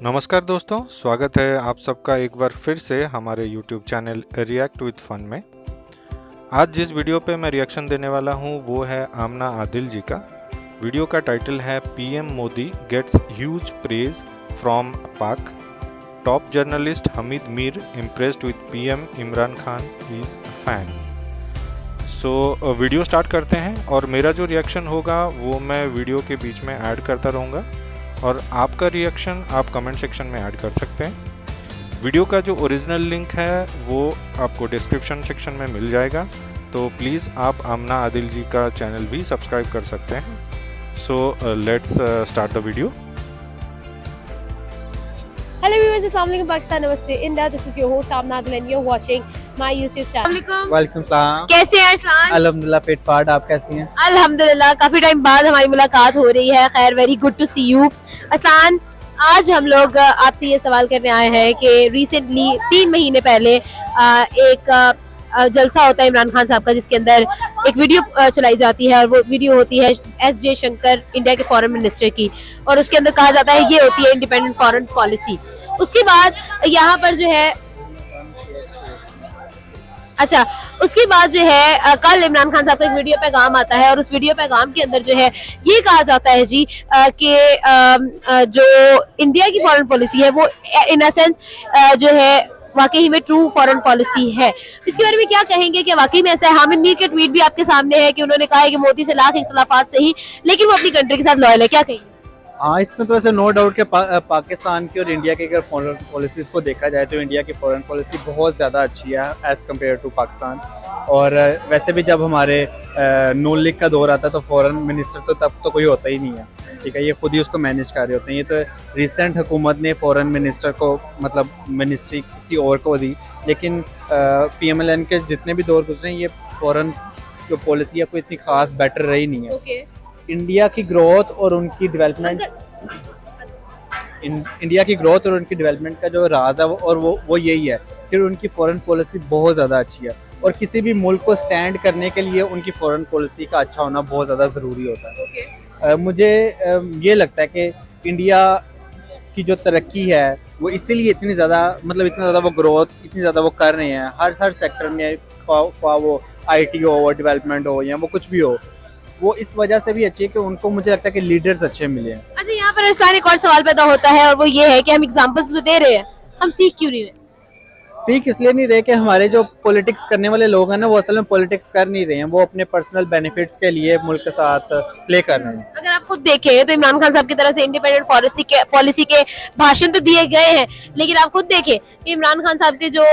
नमस्कार दोस्तों, स्वागत है आप सबका एक बार फिर से हमारे YouTube channel react with fun में। आज जिस वीडियो पे मैं रिएक्शन देने वाला हूँ वो है आमना आदिल जी का। वीडियो का टाइटल है PM Modi gets huge praise from Pak, top journalist Hamid Mir impressed with PM Imran Khan is fan. So video start करते हैं और मेरा जो रिएक्शन होगा वो मैं वीडियो के बीच में ऐड करता रहूँगा और आपका रिएक्शन आप कमेंट सेक्शन में ऐड कर सकते हैं। वीडियो का जो ओरिजिनल लिंक है वो आपको डिस्क्रिप्शन सेक्शन में मिल जाएगा, तो प्लीज़ आप आमना आदिल जी का चैनल भी सब्सक्राइब कर सकते हैं। So let's start the video. Hello viewers, Assalamualaikum Pakistan, Namaste India. This is your host Amna Adil and you're watching my YouTube channel. Assalamualaikum. वालेकुम सलाम। कैसे हैं अरसलान? अल्हम्दुलिल्लाह पेट पाट, आप कैसी हैं? अल्हम्दुलिल्लाह, काफी टाइम बाद हमारी मुलाकात हो रही है। खैर, very good to see you. Arsalan, आज हम लोग आपसे ये सवाल करने आए हैं कि रिसेंटली 3 महीने पहले एक जलसा होता है इमरान खान साहब का, जिसके अंदर एक वीडियो चलाई जाती है और वो वीडियो होती है एस जयशंकर इंडिया के फॉरेन मिनिस्टर की, और उसके अंदर कहा जाता है ये होती है इंडिपेंडेंट फॉरेन पॉलिसी। उसके बाद यहाँ पर जो है उसके बाद जो है कल इमरान खान साहब का एक वीडियो पैगाम आता है और उस वीडियो पैगाम के अंदर जो है ये कहा जाता है जी कि जो इंडिया की फॉरेन पॉलिसी है वो इन अ सेंस जो है वाकई में ट्रू फॉरेन पॉलिसी है। इसके बारे में क्या कहेंगे कि वाकई में ऐसा है? हामिद मीर के ट्वीट भी आपके सामने है कि उन्होंने कहा है कि मोदी से लाख इख्तलाफात सही, लेकिन वो अपनी कंट्री के साथ लॉयल है। क्या कहेंगे? हाँ, इसमें तो वैसे नो डाउट के पाकिस्तान की और इंडिया की अगर फॉरेन पॉलिसीज़ को देखा जाए तो इंडिया की फॉरेन पॉलिसी बहुत ज़्यादा अच्छी है एज़ कम्पेयर टू पाकिस्तान। और वैसे भी जब हमारे नून लीग का दौर आता है तो फॉरेन मिनिस्टर तो तब तो कोई होता ही नहीं है, ठीक है, ये खुद ही उसको मैनेज कर रहे होते हैं। ये तो रिसेंट हुकूमत ने फॉरेन मिनिस्टर को मतलब मिनिस्ट्री किसी और को दी, लेकिन PMLN के जितने भी दौर गुजरे ये फॉरेन जो पॉलिसी है कोई इतनी खास बेटर रही नहीं है। इंडिया की ग्रोथ और उनकी डेवलपमेंट इंडिया की ग्रोथ और उनकी डेवलपमेंट का जो राज है वो यही है कि उनकी फॉरेन पॉलिसी बहुत ज़्यादा अच्छी है और किसी भी मुल्क को स्टैंड करने के लिए उनकी फॉरेन पॉलिसी का अच्छा होना बहुत ज़्यादा ज़रूरी होता है। मुझे ये लगता है कि इंडिया की जो तरक्की है वो इसीलिए इतनी ज़्यादा मतलब इतना ज़्यादा वो ग्रोथ इतनी ज़्यादा वो कर रहे हैं हर सेक्टर में, वो IT हो, डेवलपमेंट हो या वो कुछ भी हो, वो इस वजह से भी अच्छी है कि उनको मुझे लगता है कि लीडर्स अच्छे मिले हैं। अच्छा, यहाँ पर अरसलान एक और सवाल पैदा होता है और वो ये है कि हम एग्जांपल्स तो दे रहे हैं, हम सीख क्यों नहीं रहे? सीख इसलिए नहीं रहे कि हमारे जो पॉलिटिक्स करने वाले लोग हैं ना वो असल में पॉलिटिक्स कर नहीं रहे हैं, वो अपने पर्सनल बेनिफिट्स के लिए मुल्क के साथ प्ले कर रहे हैं। अगर आप खुद देखें तो इमरान खान साहब की तरफ से इंडिपेंडेंट पॉलिसी के भाषण तो दिए गए हैं, लेकिन आप खुद देखें कि इमरान खान साहब के जो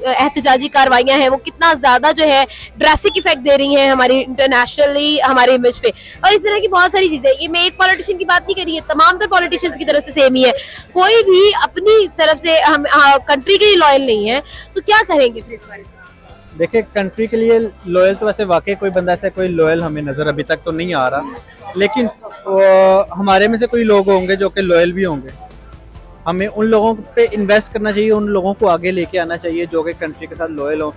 एहतजाजी कार्रवाइयां हैं वो कितना ज्यादा जो है ड्रास्टिक इफेक्ट दे रही हैं हमारी इंटरनेशनली हमारे इमेज पे। और इस तरह की बहुत सारी चीजें, ये मैं एक पॉलिटिशियन की बात नहीं कर रही है, तमाम तो पॉलिटिशियंस की तरफ से सेम ही है, कोई भी अपनी तरफ से हम कंट्री के लिए लॉयल नहीं है, तो क्या करेंगे फिर इस बारे में? देखिए, कंट्री के लिए लॉयल तो वैसे वाकई कोई बंदा ऐसा कोई लॉयल हमें नज़र अभी तक तो नहीं आ रहा, लेकिन हमारे में से कोई लोग होंगे जो कि लॉयल भी होंगे। हमें उन लोगों पे इन्वेस्ट करना चाहिए, उन लोगों को आगे लेके आना चाहिए जो कि कंट्री के साथ लॉयल हो,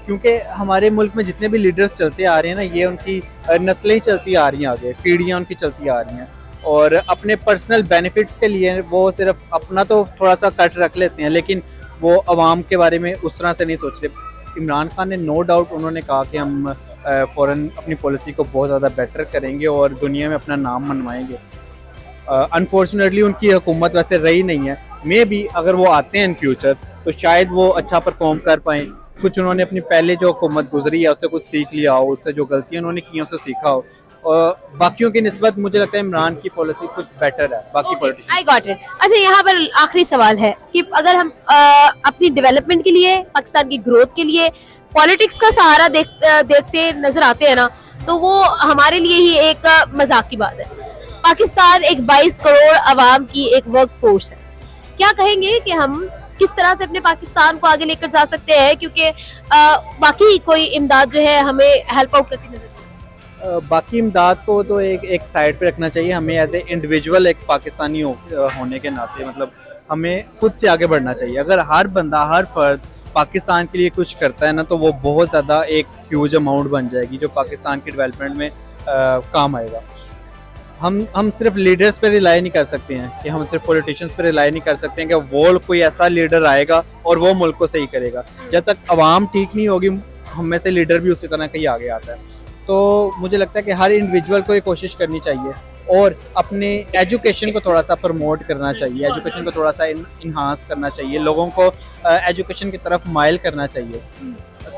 क्योंकि हमारे मुल्क में जितने भी लीडर्स चलते आ रहे हैं ना, ये उनकी नस्लें ही चलती आ रही हैं, आगे पीढ़ियाँ उनकी चलती आ रही हैं और अपने पर्सनल बेनिफिट्स के लिए वो सिर्फ अपना तो थोड़ा सा कट रख लेते हैं, लेकिन वो अवाम के बारे में उस तरह से नहीं सोच रहे। इमरान खान ने नो डाउट उन्होंने कहा कि हम फॉरेन अपनी पॉलिसी को बहुत ज़्यादा बेटर करेंगे और दुनिया में अपना नाम मनवाएंगे। अनफॉर्चुनेटली उनकी हुकूमत वैसे रही नहीं है, मे बी अगर वो आते हैं इन फ्यूचर तो शायद वो अच्छा परफॉर्म कर पाएँ, कुछ उन्होंने अपनी पहले जो हुकूमत गुजरी है उससे कुछ सीख लिया हो, उससे जो गलतियाँ उन्होंने की हैं उससे सीखा हो, और बाकियों की निस्बत मुझे लगता है इमरान की पॉलिसी कुछ बेटर है बाकी पॉलिटिशियन। I got it. अच्छा, यहाँ पर आखिरी सवाल है कि अगर हम अपनी डेवलपमेंट के लिए, पाकिस्तान की ग्रोथ के लिए पॉलिटिक्स का सहारा देखते नजर आते हैं ना, तो वो हमारे लिए ही एक मजाक की बात है। पाकिस्तान एक 22 करोड़ आवाम की एक वर्क फोर्स है। क्या कहेंगे कि हम किस तरह से अपने पाकिस्तान को आगे लेकर जा सकते हैं, क्योंकि बाकी कोई इमदाद जो है हमें हेल्प आउट करती नजर बाकी इमदाद को तो एक साइड पे रखना चाहिए। हमें एज ए इंडिविजुअल एक पाकिस्तानी होने के नाते मतलब हमें खुद से आगे बढ़ना चाहिए। अगर हर बंदा, हर फर्द पाकिस्तान के लिए कुछ करता है ना, तो वो बहुत ज़्यादा एक ह्यूज अमाउंट बन जाएगी जो पाकिस्तान की डेवलपमेंट में काम आएगा। हम सिर्फ लीडर्स पे रिलाई नहीं कर सकते हैं कि हम सिर्फ पॉलिटिशियंस पे रिलाई नहीं कर सकते हैं कि वो कोई ऐसा लीडर आएगा और वो मुल्क को सही करेगा। जब तक आवाम ठीक नहीं होगी, हम में से लीडर भी उसी तरह का ही आगे आता है। तो मुझे लगता है कि हर इंडिविजुअल को ये कोशिश करनी चाहिए और अपने एजुकेशन को थोड़ा सा प्रमोट करना चाहिए, एजुकेशन को थोड़ा सा इन्हांस करना चाहिए, लोगों को एजुकेशन की तरफ माइल करना चाहिए,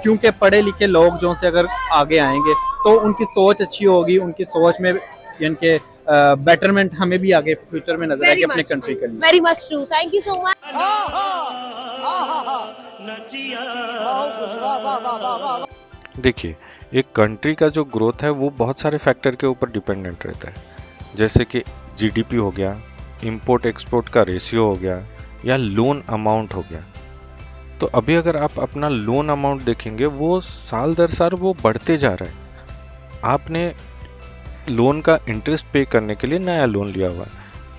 क्योंकि पढ़े लिखे लोग जो से अगर आगे आएंगे तो उनकी सोच अच्छी होगी, उनकी सोच में यानी कि बेटरमेंट हमें भी आगे फ्यूचर में नजर आएगी अपने कंट्री के लिए। Very much true, thank you so much. देखिए, एक कंट्री का जो ग्रोथ है वो बहुत सारे फैक्टर के ऊपर डिपेंडेंट रहता है, जैसे कि जीडीपी हो गया, इंपोर्ट एक्सपोर्ट का रेशियो हो गया, या लोन अमाउंट हो गया। तो अभी अगर आप अपना लोन अमाउंट देखेंगे, वो साल दर साल वो बढ़ते जा रहा है। आपने लोन का इंटरेस्ट पे करने के लिए नया लोन लिया हुआ है,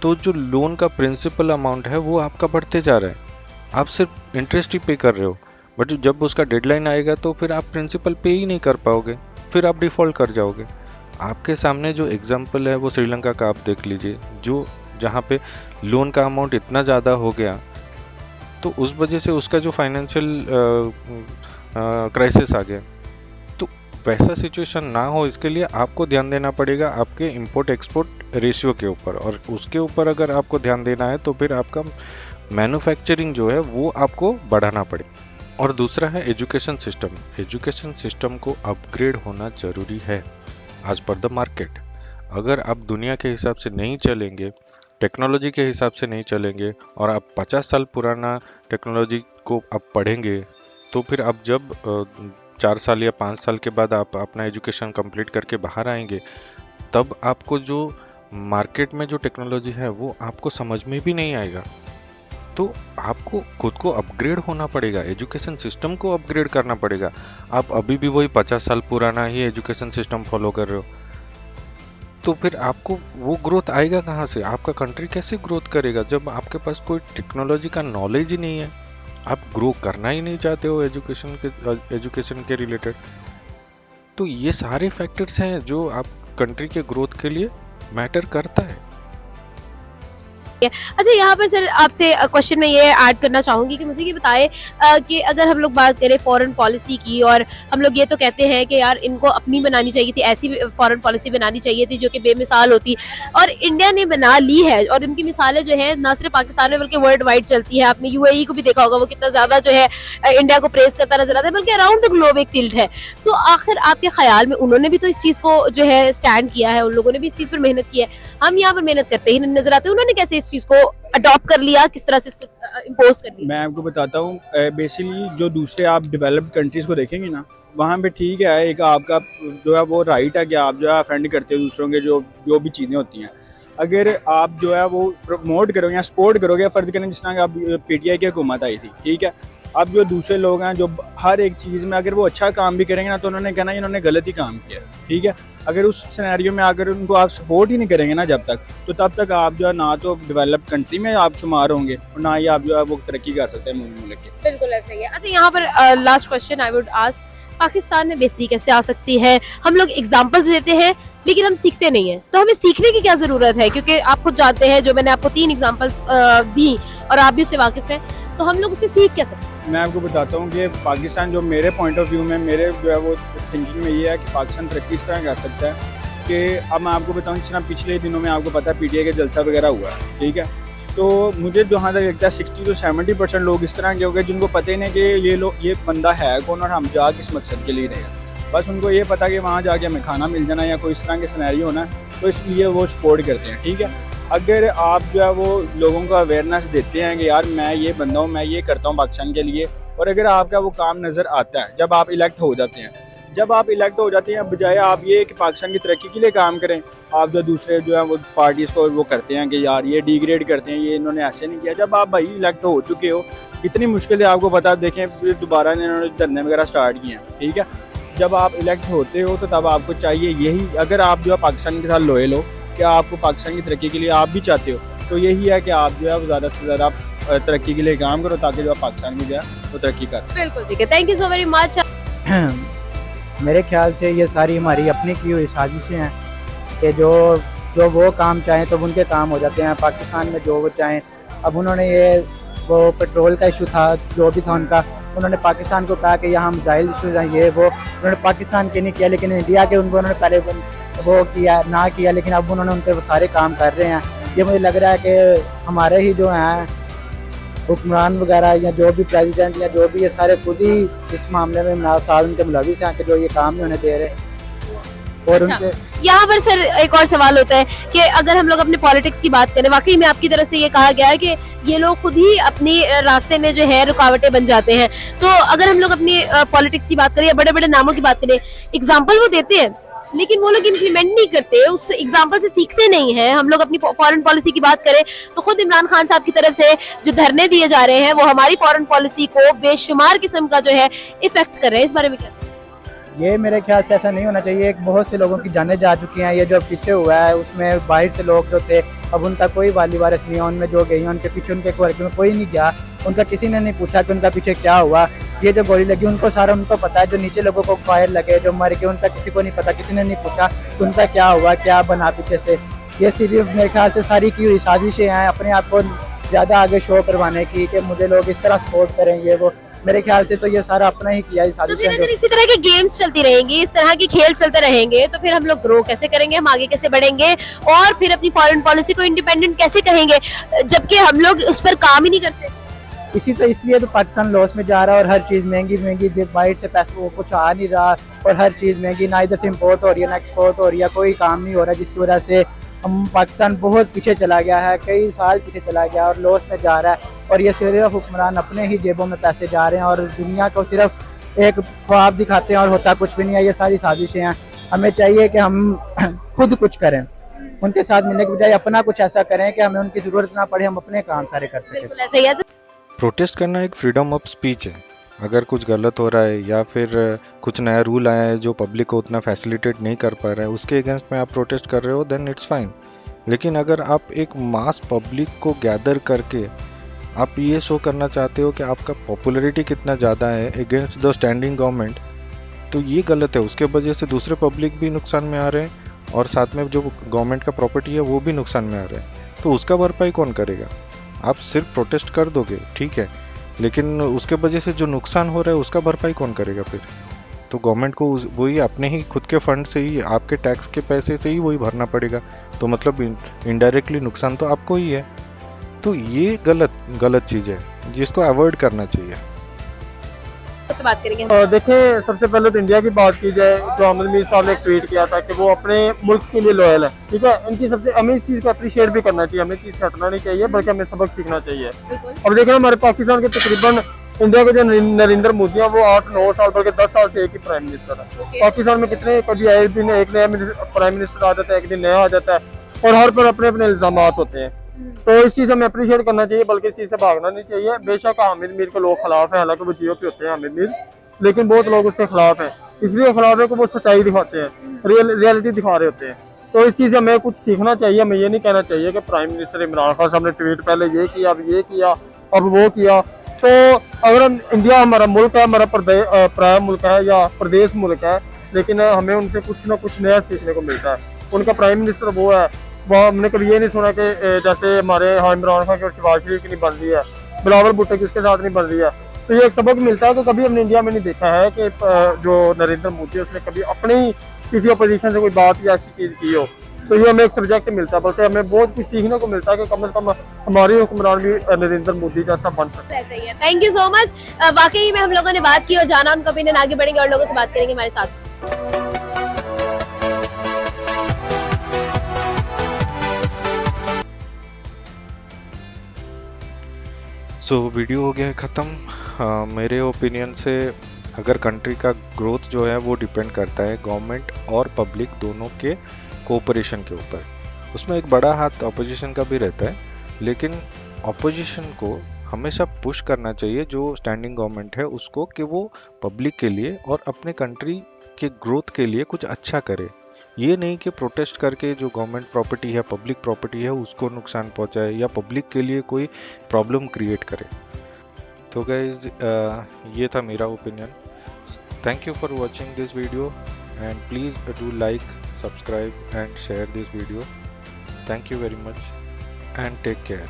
तो जो लोन का प्रिंसिपल अमाउंट है वो आपका बढ़ते जा रहा है। आप सिर्फ इंटरेस्ट ही पे कर रहे हो, बट जब उसका डेडलाइन आएगा तो फिर आप प्रिंसिपल पे ही नहीं कर पाओगे, फिर आप डिफ़ॉल्ट कर जाओगे। आपके सामने जो एग्जांपल है वो श्रीलंका का आप देख लीजिए, जो जहाँ पे लोन का अमाउंट इतना ज़्यादा हो गया, तो उस वजह से उसका जो फाइनेंशियल क्राइसिस आ गया। तो वैसा सिचुएशन ना हो, इसके लिए आपको ध्यान देना पड़ेगा आपके इंपोर्ट एक्सपोर्ट रेशियो के ऊपर, और उसके ऊपर अगर आपको ध्यान देना है तो फिर आपका मैन्युफैक्चरिंग जो है वो आपको बढ़ाना पड़ेगा। और दूसरा है एजुकेशन सिस्टम। एजुकेशन सिस्टम को अपग्रेड होना ज़रूरी है आज पर द मार्केट। अगर आप दुनिया के हिसाब से नहीं चलेंगे, टेक्नोलॉजी के हिसाब से नहीं चलेंगे, और आप 50 साल पुराना टेक्नोलॉजी को आप पढ़ेंगे, तो फिर आप जब 4 साल या 5 साल के बाद आप अपना एजुकेशन कंप्लीट करके बाहर आएंगे, तब आपको जो मार्केट में जो टेक्नोलॉजी है वो आपको समझ में भी नहीं आएगा। तो आपको खुद को अपग्रेड होना पड़ेगा, एजुकेशन सिस्टम को अपग्रेड करना पड़ेगा। आप अभी भी वही 50 साल पुराना ही एजुकेशन सिस्टम फॉलो कर रहे हो, तो फिर आपको वो ग्रोथ आएगा कहाँ से? आपका कंट्री कैसे ग्रोथ करेगा जब आपके पास कोई टेक्नोलॉजी का नॉलेज ही नहीं है? आप ग्रो करना ही नहीं चाहते हो एजुकेशन के रिलेटेड। तो ये सारे फैक्टर्स हैं जो आप कंट्री के ग्रोथ के लिए मैटर करता है। अच्छा, यहाँ पर सर आपसे क्वेश्चन में ये ऐड करना चाहूंगी कि मुझे ये बताएं कि अगर हम लोग बात करें फॉरेन पॉलिसी की, और हम लोग ये तो कहते हैं कि यार इनको अपनी बनानी चाहिए थी, ऐसी फॉरेन पॉलिसी बनानी चाहिए थी जो कि बेमिसाल होती, और इंडिया ने बना ली है, और इनकी मिसालें जो है ना सिर्फ पाकिस्तान में बल्कि वर्ल्ड वाइड चलती है। आपने यूएई को भी देखा होगा, वो कितना ज्यादा जो है इंडिया को प्रेस करता नजर आता है, बल्कि अराउंड द ग्लोब एक टिल्ट है। तो आखिर आपके ख्याल में उन्होंने भी तो इस चीज को जो है स्टैंड किया है, उन लोगों ने भी इस चीज पर मेहनत की है, हम यहाँ पर मेहनत करते ही नहीं नजर आते। उन्होंने कैसे इस चीज को अडॉप्ट कर लिया, किस तरह से इसको इम्पोज कर लिया? मैं आपको बताता हूँ, बेसिकली जो दूसरे आप डेवलप्ड कंट्रीज को देखेंगे ना, वहाँ पे ठीक है, एक आपका जो है वो राइट है कि आप जो है अफेंड करते हो दूसरों के जो भी चीज़ें होती हैं। अगर आप जो है वो प्रमोट करोगे या सपोर्ट करोगे, फ़र्ज करें जिस तरह आप पीटीआई की हुकूमत आई थी, ठीक है, अब जो दूसरे लोग हैं जो हर एक चीज़ में अगर वो अच्छा काम भी करेंगे ना, तो उन्होंने कहना इन्होंने गलत ही काम किया, ठीक है। अगर उस सिनेरियो में अगर उनको आप सपोर्ट ही नहीं करेंगे ना जब तक, तो तब तक आप जो है ना तो डेवलप्ड कंट्री में आप शुमार होंगे, और ना ही आप जो है वो तरक्की कर सकते हैं मुल्क के। बिल्कुल ऐसा ही है। अच्छा, यहाँ पर last question I would ask, Pakistan में बेहतरी कैसे आ सकती है? हम लोग एग्जांपल्स देते हैं लेकिन हम सीखते नहीं हैं, तो हमें सीखने की क्या जरूरत है? क्योंकि आप खुद जानते हैं, जो मैंने आपको 3 एग्जांपल्स दी और आप भी उससे वाकिफ हैं, तो हम लोग उससे सीख क्या सकते हैं? मैं आपको बताता हूँ कि पाकिस्तान जो मेरे पॉइंट ऑफ व्यू में, मेरे जो है वो थिंकिंग में ये है कि पाकिस्तान तरक्की इस तरह कर सकता है कि अब मैं आपको बताऊँ, जिस तरह पिछले दिनों में आपको पता है पीटीआई के जलसा वगैरह हुआ है, ठीक है, तो मुझे जहाँ तक लगता है 60 to 70% लोग इस तरह के हो गए जिनको पता ही नहीं कि ये बंदा है कौन और हम जा किस मकसद के लिए रहेगा। बस उनको ये पता कि वहाँ जाके हमें खाना मिल जाना या कोई इस तरह के सिनेरियो होना, तो इसलिए वो सपोर्ट करते हैं, ठीक है। अगर आप जो है वो लोगों को अवेयरनेस देते हैं कि यार मैं ये बंदा हूँ, मैं ये करता हूँ पाकिस्तान के लिए, और अगर आपका वो काम नज़र आता है जब आप इलेक्ट हो जाते हैं, जब आप इलेक्ट हो जाते हैं, बजाय आप ये कि पाकिस्तान की तरक्की के लिए काम करें, आप जो दूसरे जो है वो पार्टीज़ को वो करते हैं कि यार ये डिग्रेड करते हैं, ये इन्होंने ऐसे नहीं किया। जब आप भाई इलेक्ट हो चुके हो, इतनी मुश्किल है आपको पता, देखें फिर दोबारा इन्होंने धरने वगैरह स्टार्ट किए हैं, ठीक है। जब आप इलेक्ट होते हो तो तब आपको चाहिए यही, अगर आप जो है पाकिस्तान के साथ लॉयल हो, कि आपको पाकिस्तान की तरक्की के लिए आप भी चाहते हो, तो यही है कि आप जो है ज़्यादा से ज़्यादा तरक्की के लिए काम करो, ताकि जो पाकिस्तान की जो है वो तरक्की कर। बिल्कुल ठीक है, thank you so very much. मेरे ख्याल से ये सारी हमारी अपनी की हुई साजिशें हैं कि जो जो वो काम चाहें तो उनके काम हो जाते हैं। पाकिस्तान में जो वो चाहें, अब उन्होंने ये वो पेट्रोल का इशू था जो भी था उनका, उन्होंने पाकिस्तान को कहा कि यहाँ मिसाइल इशूज़ हैं ये वो, उन्होंने पाकिस्तान के नहीं किया लेकिन इंडिया के उनको उन्होंने पहले वो किया ना किया, लेकिन अब उन्होंने उन पर सारे काम कर रहे हैं। ये मुझे लग रहा है कि हमारे ही जो हैं हुक्मरान वगैरह या जो भी प्रेसिडेंट या जो भी ये सारे खुद ही इस मामले में साल उनके मुलविस हैं कि जो ये काम नहीं होने दे रहे। और अच्छा, उनके यहाँ पर सर एक और सवाल होता है कि अगर हम लोग अपने पॉलिटिक्स की बात करें, वाकई में आपकी तरफ से ये कहा गया है कि ये लोग खुद ही अपनी रास्ते में जो है रुकावटें बन जाते हैं। तो अगर हम लोग अपनी पॉलिटिक्स की बात करें या बड़े बड़े नामों की बात करें, एग्जाम्पल वो देते हैं लेकिन वो लोग इम्प्लीमेंट नहीं करते, उस एग्जाम्पल से सीखते नहीं हैं। हम लोग अपनी फॉरेन पॉलिसी की बात करें तो खुद इमरान खान साहब की तरफ से जो धरने दिए जा रहे हैं वो हमारी फॉरेन पॉलिसी को बेशुमार किस्म का जो है इफेक्ट कर रहे हैं। इस बारे में क्या? ये मेरे ख्याल से ऐसा नहीं होना चाहिए। एक बहुत से लोगों की जानें जा चुकी हैं। ये जो पीछे हुआ है उसमें बाहर से लोग जो थे, अब उनका कोई वाली वारिस नहीं है। उनमें जो गई हैं उनके पीछे उनके वर्ग में कोई नहीं गया, उनका किसी ने नहीं पूछा कि उनका पीछे क्या हुआ। ये जो गोली लगी उनको सारा उनको पता है, जो नीचे लोगों को फायर लगे जो मर गए उनका किसी को नहीं पता, किसी ने नहीं पूछा कि उनका क्या हुआ क्या बना पीछे से। ये सिर्फ मेरे ख्याल से सारी की हुई साजिशें हैं अपने आप को ज़्यादा आगे शो करवाने की कि मुझे लोग इस तरह सपोर्ट करें ये वो। मेरे ख्याल से तो ये सारा अपना ही किया तो फिर अगर इसी तरह के गेम्स चलती रहेंगी, इस तरह की खेल चलते रहेंगे तो फिर हम लोग ग्रो कैसे करेंगे, हम आगे कैसे बढ़ेंगे और फिर अपनी फॉरेन पॉलिसी को इंडिपेंडेंट कैसे कहेंगे जबकि हम लोग उस पर काम ही नहीं करते। इसलिए तो पाकिस्तान लॉस में जा रहा है और हर चीज़ महंगी बाहर से पैसे वो कुछ आ नहीं रहा और हर चीज़ महंगी, ना इधर से इम्पोर्ट हो रही है ना एक्सपोर्ट हो रही है, कोई काम नहीं हो रहा, जिसकी वजह से हम पाकिस्तान बहुत पीछे चला गया है, कई साल पीछे चला गया और लॉस में जा रहा है। और ये सिर्फ हुक्मरान अपने ही जेबों में पैसे जा रहे हैं और दुनिया को सिर्फ एक ख्वाब दिखाते हैं और होता कुछ भी नहीं है। ये सारी साजिशें हैं। हमें चाहिए कि हम खुद कुछ करें, उनके साथ मिलने के बजाय अपना कुछ ऐसा करें कि हमें उनकी ज़रूरत ना पड़े, हम अपने काम सारे कर सकें। बिल्कुल ऐसा ही है। प्रोटेस्ट करना एक फ्रीडम ऑफ स्पीच है। अगर कुछ गलत हो रहा है या फिर कुछ नया रूल आया है जो पब्लिक को उतना फैसिलिटेट नहीं कर पा रहा है, उसके अगेंस्ट में आप प्रोटेस्ट कर रहे हो, देन इट्स फाइन। लेकिन अगर आप एक मास पब्लिक को गैदर करके आप ये शो करना चाहते हो कि आपका पॉपुलैरिटी कितना ज़्यादा है अगेंस्ट द स्टैंडिंग गवर्नमेंट, तो ये गलत है। उसके वजह से दूसरे पब्लिक भी नुकसान में आ रहे हैं और साथ में जो गवर्नमेंट का प्रॉपर्टी है वो भी नुकसान में आ रहा है। तो उसका भरपाई कौन करेगा? आप सिर्फ प्रोटेस्ट कर दोगे ठीक है, लेकिन उसके वजह से जो नुकसान हो रहा है उसका भरपाई कौन करेगा फिर? तो गवर्नमेंट को वही अपने ही खुद के फंड से ही, आपके टैक्स के पैसे से ही वही भरना पड़ेगा। तो मतलब इनडायरेक्टली नुकसान तो आपको ही है। तो ये गलत चीज़ है जिसको अवॉइड करना चाहिए। से बात करेंगे। देखिए, सबसे पहले तो इंडिया की बात की जाए, जो अहमद मीर साहब ने एक ट्वीट किया था कि वो अपने मुल्क के लिए लॉयल है, ठीक है। इनकी सबसे हमें इस चीज़ को अप्रिशिएट भी करना चाहिए, हमें चीज़ से हटना नहीं चाहिए बल्कि हमें सबक सीखना चाहिए। अब देखिए हमारे पाकिस्तान के तकरीबन इंडिया के जो नरेंद्र मोदी है वो 8-9 साल बल्कि 10 साल से एक ही प्राइम मिनिस्टर है। पाकिस्तान में कितने कभी आए दिन एक नया प्राइम मिनिस्टर आ जाता है, एक दिन नया आ जाता है और हर पर अपने अपने इल्जाम होते हैं। तो इस चीज़ हमें अप्रिशिएट करना चाहिए बल्कि इस चीज़ से भागना नहीं चाहिए। बेशक हामिद मीर के लोग खिलाफ हैं, हालांकि वो जीओपी होते हैं हामिद मीर, लेकिन बहुत लोग उसके खिलाफ हैं। इसलिए खिलाफ है कि वो सच्चाई दिखाते हैं, रियलिटी दिखा रहे होते हैं। तो इस चीज़ से हमें कुछ सीखना चाहिए। हमें ये नहीं कहना चाहिए कि प्राइम मिनिस्टर इमरान खान साहब ने ट्वीट पहले ये किया, अब ये किया, अब वो किया। तो अगर हम इंडिया हमारा मुल्क है, हमारा प्राइम मुल्क है या प्रदेश मुल्क है, लेकिन हमें उनसे कुछ ना कुछ नया सीखने को मिलता है। उनका प्राइम मिनिस्टर वो है, वो हमने कभी ये नहीं सुना कि जैसे हमारे इमरान खान की और शहबाज शरीफ की नहीं बन रही है, बिलावल भुट्टो की उसके साथ नहीं बन रही है। तो ये एक सबक मिलता है कि कभी हमने इंडिया में नहीं देखा है कि जो नरेंद्र मोदी है उसने कभी अपने ही किसी अपोजिशन से कोई बात या ऐसी चीज़ की हो। तो ये हमें एक सब्जेक्ट मिलता है, बल्कि हमें बहुत कुछ सीखने को मिलता है कि कम से कम हमारे हुक्मरान भी नरेंद्र मोदी जैसा बन सकते हैं। ऐसा ही है। Thank you so much. वाकई में हम लोगों ने बात की और जाना उनका ओपिनियन, आगे बढ़ेंगे और लोगों से बात करेंगे हमारे साथ। सो वीडियो हो गया है ख़त्म। मेरे ओपिनियन से अगर कंट्री का ग्रोथ जो है वो डिपेंड करता है गवर्नमेंट और पब्लिक दोनों के कोऑपरेशन के ऊपर। उसमें एक बड़ा हाथ अपोजिशन का भी रहता है, लेकिन अपोजिशन को हमेशा पुश करना चाहिए जो स्टैंडिंग गवर्नमेंट है उसको, कि वो पब्लिक के लिए और अपने कंट्री के ग्रोथ के लिए कुछ अच्छा करे। ये नहीं कि प्रोटेस्ट करके जो गवर्नमेंट प्रॉपर्टी है, पब्लिक प्रॉपर्टी है, उसको नुकसान पहुंचाए या पब्लिक के लिए कोई प्रॉब्लम क्रिएट करे। तो गाइज ये था मेरा opinion. Thank you for watching this video and please do like, subscribe and share this video. Thank you very much and take care.